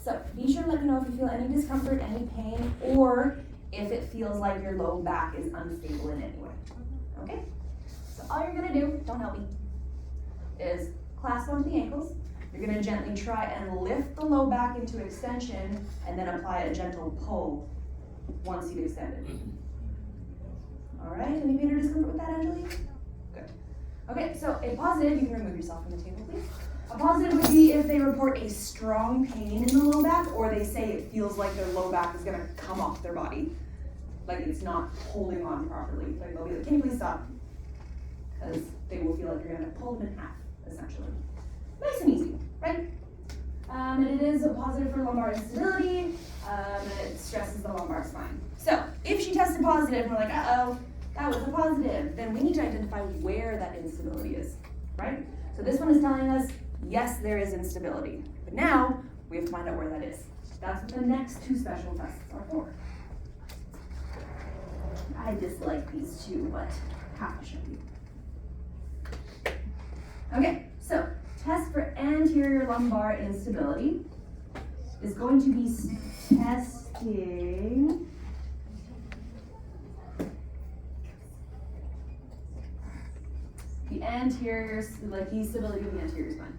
So be sure to let me know if you feel any discomfort, any pain, or if it feels like your low back is unstable in any way. Okay? So all you're gonna do, don't help me, is clasp onto the ankles. You're gonna gently try and lift the low back into extension and then apply a gentle pull once you've extended. All right, any pain or discomfort with that, Angelique? Good. Okay, so a positive, you can remove yourself from the table, please. A positive would be if they report a strong pain in the low back, or they say it feels like their low back is gonna come off their body. Like it's not holding on properly. Like they'll be like, can you please stop? Because they will feel like you're gonna pull them in half, essentially. Nice and easy, right? And it is a positive for lumbar instability, and it stresses the lumbar spine. So if she tested positive, and we're like, uh-oh, that was a positive, then we need to identify where that instability is, right? So this one is telling us, yes, there is instability. But now, we have to find out where that is. That's what the next two special tests are for. I dislike these two, but have to show you. Okay, so test for anterior lumbar instability is going to be testing the anterior, like the stability of the anterior spine.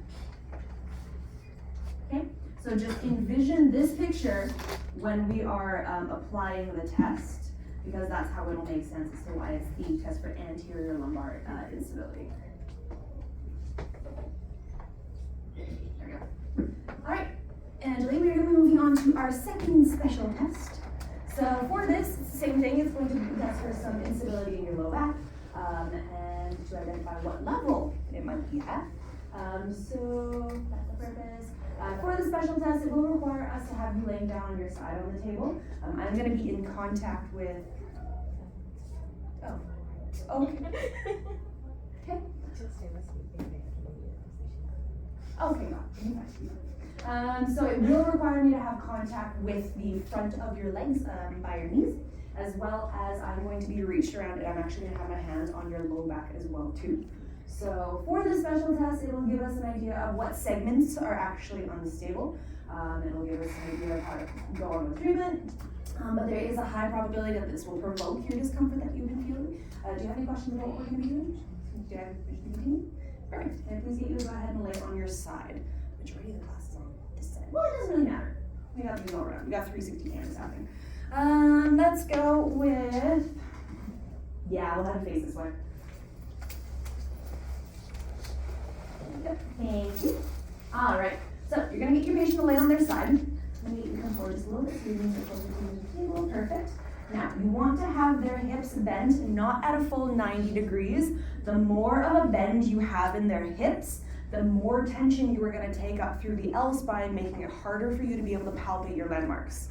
Okay, so just envision this picture when we are applying the test, because that's how it'll make sense as to why it's the test for anterior lumbar instability. There we go. All right, Angelique, we're going to be moving on to our second special test. So for this, it's the same thing. It's going to be a test for some instability in your low back, and to identify what level it might be at. So that's the purpose. For the special test, it will require us to have you laying down on your side on the table. I'm going to be in contact with. Oh, okay. Okay. Okay, so it will require me to have contact with the front of your legs by your knees, as well as I'm going to be reached around, and I'm actually going to have my hands on your low back as well too. So for the special test, it will give us an idea of what segments are actually unstable. It'll give us an idea of how to go on with treatment. But there is a high probability that this will provoke your discomfort that you've been feeling. Do you have any questions about what we're going to be doing? Do I continue? Perfect. Can I please get you to go ahead and lay on your side? Majority of the class is on this side. Well, it doesn't really matter. We got these all around. We got 360 cameras happening. Let's go with, yeah, we'll have you face this way. Yep, thank you. All right, so you're gonna get your patient to lay on their side. Let me get you come forward just a little bit so you can get closer to the table. Perfect. Now, you want to have their hips bent, not at a full 90 degrees. The more of a bend you have in their hips, the more tension you are going to take up through the L spine, making it harder for you to be able to palpate your landmarks.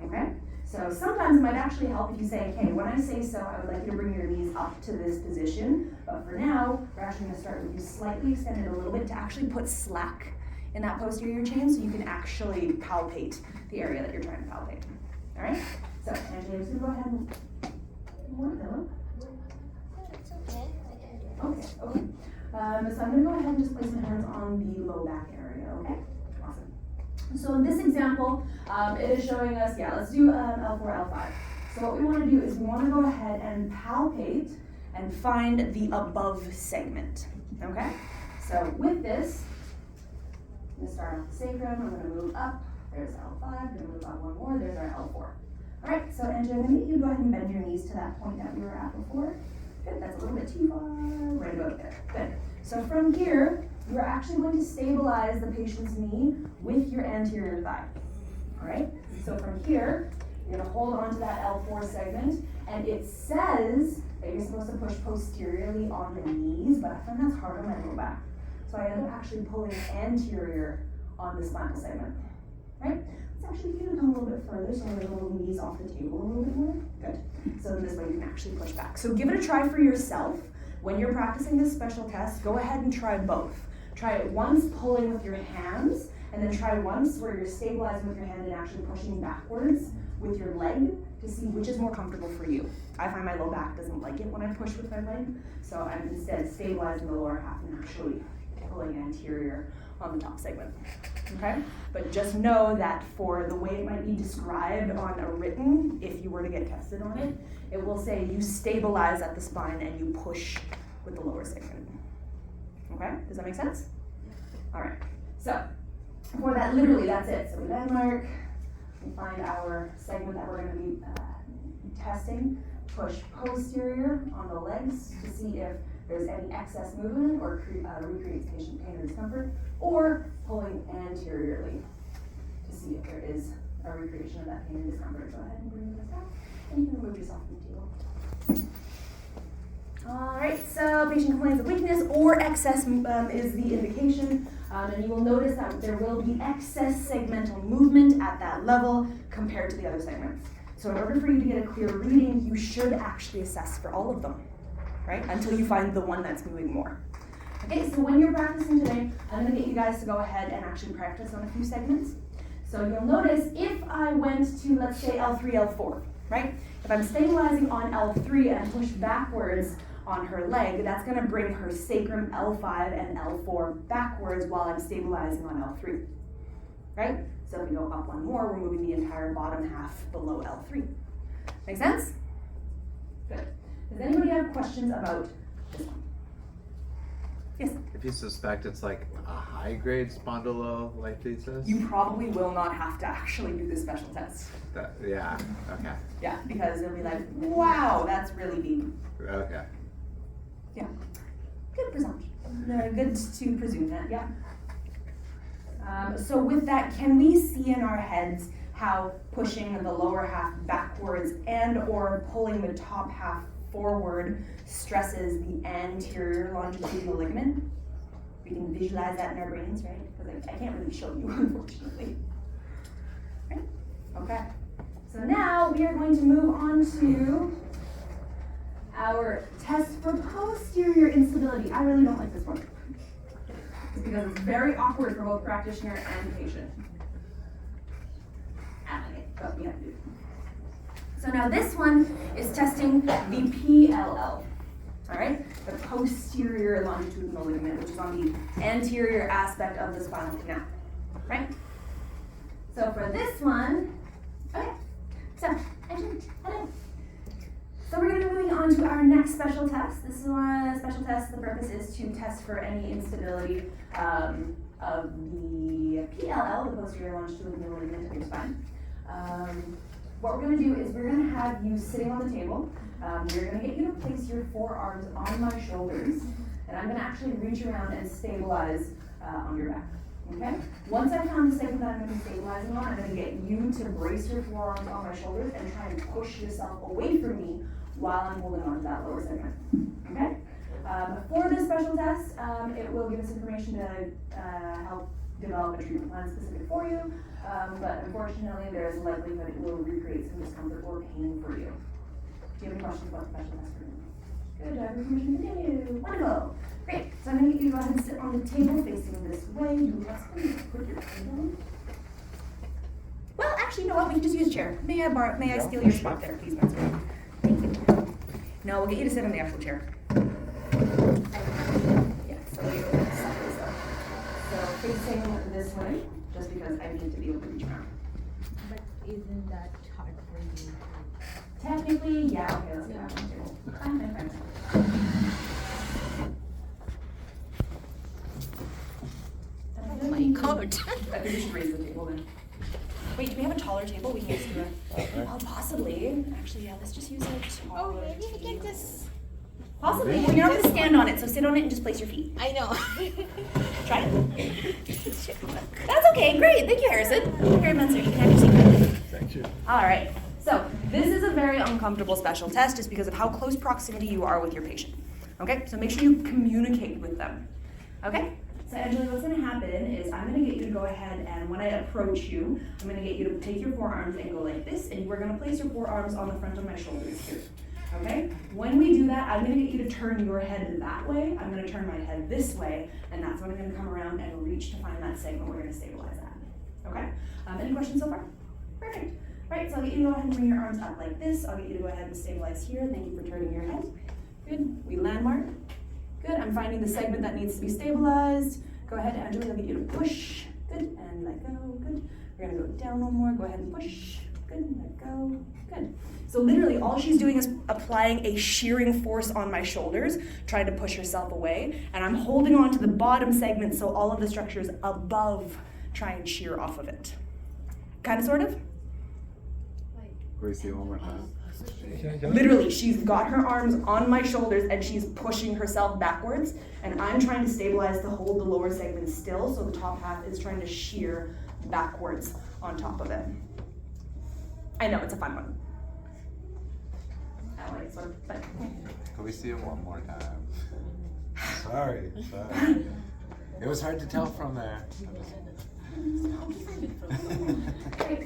Okay? So sometimes it might actually help if you say, okay, when I say so, I would like you to bring your knees up to this position. But for now, we're actually going to start with you slightly extended a little bit to actually put slack in that posterior chain so you can actually palpate the area that you're trying to palpate. All right? So, Angela, just go ahead and more pillow. Okay, okay. So I'm going to go ahead and just place my hands on the low back area, okay? Awesome. So in this example, it is showing us, yeah, let's do L4, L5. So what we want to do is we want to go ahead and palpate and find the above segment, okay? So with this, I'm going to start off the sacrum, I'm going to move up, there's L5, I'm going to move up one more, there's our L4. All right, so Angela, I'm going to get you to go ahead and bend your knees to that point that we were at before. Good, that's a little bit too far, right about there, good. So from here, you're actually going to stabilize the patient's knee with your anterior thigh, all right? So from here, you're gonna hold on to that L4 segment, and it says that you're supposed to push posteriorly on the knees, but I find that's hard on my low back. So I end up actually pulling anterior on the spinal segment, right? Let's actually get it come a little bit further so we're little knees off the table a little bit more. Good. So this way you can actually push back. So give it a try for yourself. When you're practicing this special test, go ahead and try both. Try it once pulling with your hands, and then try once where you're stabilizing with your hand and actually pushing backwards with your leg to see which is more comfortable for you. I find my low back doesn't like it when I push with my leg, so I'm instead stabilizing the lower half and actually pulling anterior on the top segment, okay? But just know that for the way it might be described on a written, if you were to get tested on it, it will say you stabilize at the spine and you push with the lower segment, okay? Does that make sense? All right, so for that, literally that's it. So we landmark, we find our segment that we're gonna be testing, push posterior on the legs to see if there's any excess movement or recreates patient pain or discomfort, or pulling anteriorly to see if there is a recreation of that pain and discomfort. Go ahead and bring this out, and you can remove yourself from the table. All right, so patient complains of weakness or excess is the indication, and you will notice that there will be excess segmental movement at that level compared to the other segments. So in order for you to get a clear reading, you should actually assess for all of them, right? Until you find the one that's moving more. Okay, so when you're practicing today, I'm gonna get you guys to go ahead and actually practice on a few segments. So you'll notice if I went to, let's say, L3, L4, right? If I'm stabilizing on L3 and push backwards on her leg, that's gonna bring her sacrum L5 and L4 backwards while I'm stabilizing on L3, right? So if we go up one more, we're moving the entire bottom half below L3. Make sense? Good. Does anybody have questions about this one? Yes? If you suspect it's like a high-grade spondylolisthesis? You probably will not have to actually do the special test. Yeah, okay. Yeah, because it'll be like, wow, that's really deep. Okay. Yeah, good presumption. Good to presume that, yeah. So with that, can we see in our heads how pushing the lower half backwards and or pulling the top half forward stresses the anterior longitudinal ligament? We can visualize that in our brains, right? Because I can't really show you, unfortunately. Right? Okay. So now we are going to move on to our test for posterior instability. I really don't like this one. It's because it's very awkward for both practitioner and patient. I like it, but we have to do it. So now this one is testing the PLL, all right? The posterior longitudinal ligament, which is on the anterior aspect of the spinal canal, right? So for this one, okay, so we're going to be moving on to our next special test. This is one special test. The purpose is to test for any instability of the PLL, the posterior longitudinal ligament of your spine. What we're going to do is we're going to have you sitting on the table. We're going to get you to place your forearms on my shoulders, and I'm going to actually reach around and stabilize on your back. Okay? Once I found the segment that I'm going to be stabilizing on, I'm going to get you to brace your forearms on my shoulders and try and push yourself away from me while I'm holding on to that lower segment. Okay? For this special test, it will give us information to help develop a treatment plan specific for you, but unfortunately there's a likelihood it will recreate some discomfort or pain for you. Do you have any questions about the special test for me? Good, I have permission to continue. Wonderful. Great. So I'm going to get you to go ahead and sit on the table facing this way. You must put your feet down. Well, actually, you know what? We can just use a chair. May I steal your spot there, please, Master? Thank you. No, we'll get you to sit on the actual chair. Yeah, so facing this way, just because I need to be able to reach around. But isn't that hard for you? Technically, yeah. Okay, let's get back on the table. Fine. Oh my God. I think we should raise the table then. Wait, do we have a taller table? We can just do it. Oh, possibly. Actually, yeah, let's just use a taller maybe we can table. just. Possibly. Well, you're not going to stand on it, so sit on it and just place your feet. I know. Try it. That's okay. Great. Thank you, Harrison. Here, Menser, you can have your seat. Thank you. All right. So this is a very uncomfortable special test just because of how close proximity you are with your patient. Okay? So make sure you communicate with them. Okay? So Angela, what's going to happen is I'm going to get you to go ahead and when I approach you, I'm going to get you to take your forearms and go like this, and we're going to place your forearms on the front of my shoulders here. Okay? When we do that, I'm going to get you to turn your head that way. I'm going to turn my head this way, and that's when I'm going to come around and reach to find that segment we're going to stabilize at. Okay? Any questions so far? Perfect. Right, so I'll get you to go ahead and bring your arms up like this. I'll get you to go ahead and stabilize here. Thank you for turning your head. Good. We landmark. Good. I'm finding the segment that needs to be stabilized. Go ahead, Angela, I'll get you to push. Good, and let go, good. We're gonna go down one more, go ahead and push. Good, let go, good. So literally all she's doing is applying a shearing force on my shoulders, trying to push herself away, and I'm holding on to the bottom segment so all of the structures above try and shear off of it. Kind of, sort of? Can we see it one more time? Literally, she's got her arms on my shoulders and she's pushing herself backwards, and I'm trying to stabilize to hold the lower segment still, so the top half is trying to shear backwards on top of it. I know, it's a fun one. I like sort of, but Can we see it one more time? Sorry. It was hard to tell from there. Great.